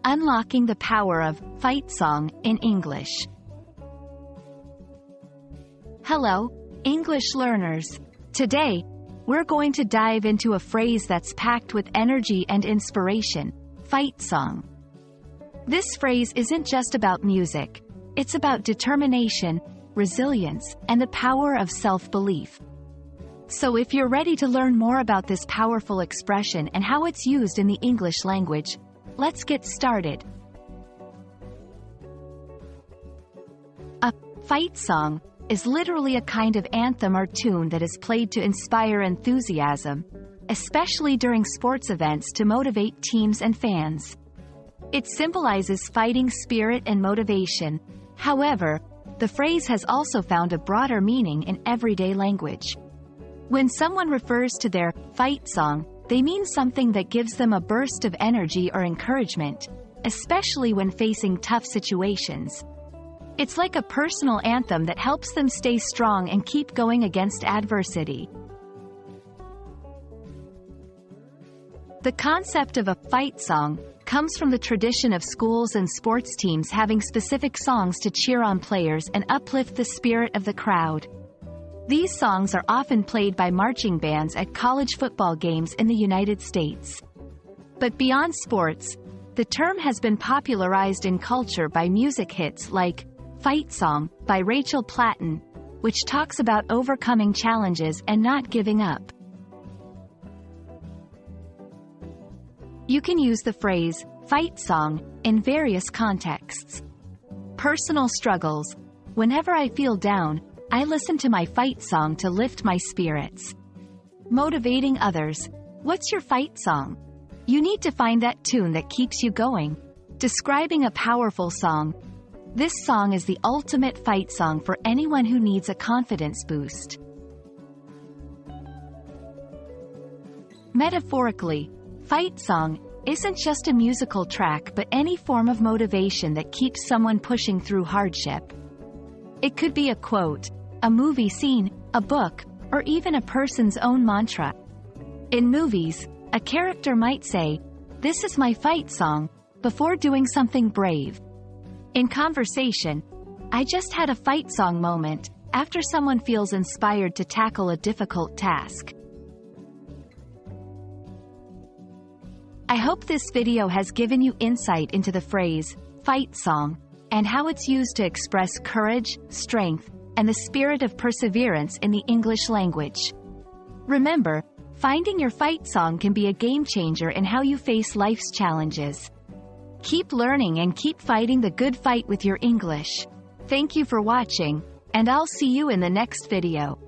Unlocking the power of fight song in English. Hello, English learners. Today, we're going to dive into a phrase that's packed with energy and inspiration: fight song. This phrase isn't just about music. It's about determination, resilience, and the power of self-belief. So if you're ready to learn more about this powerful expression and how it's used in the English language, let's get started. A fight song is literally a kind of anthem or tune that is played to inspire enthusiasm, especially during sports events to motivate teams and fans. It symbolizes fighting spirit and motivation. However, the phrase has also found a broader meaning in everyday language. When someone refers to their fight song, they mean something that gives them a burst of energy or encouragement, especially when facing tough situations. It's like a personal anthem that helps them stay strong and keep going against adversity. The concept of a fight song comes from the tradition of schools and sports teams having specific songs to cheer on players and uplift the spirit of the crowd. These songs are often played by marching bands at college football games in the United States. But beyond sports, the term has been popularized in culture by music hits like Fight Song by Rachel Platten, which talks about overcoming challenges and not giving up. You can use the phrase fight song in various contexts. Personal struggles. Whenever I feel down, I listen to my fight song to lift my spirits. Motivating others. What's your fight song? You need to find that tune that keeps you going. Describing a powerful song. This song is the ultimate fight song for anyone who needs a confidence boost. Metaphorically, fight song isn't just a musical track but any form of motivation that keeps someone pushing through hardship. It could be a quote, a movie scene, a book, or even a person's own mantra. In movies, a character might say, "This is my fight song," before doing something brave. In conversation, I just had a fight song moment, after someone feels inspired to tackle a difficult task. I hope this video has given you insight into the phrase, fight song, and how it's used to express courage, strength, and the spirit of perseverance in the English language. Remember, finding your fight song can be a game changer in how you face life's challenges. Keep learning and keep fighting the good fight with your English. Thank you for watching, and I'll see you in the next video.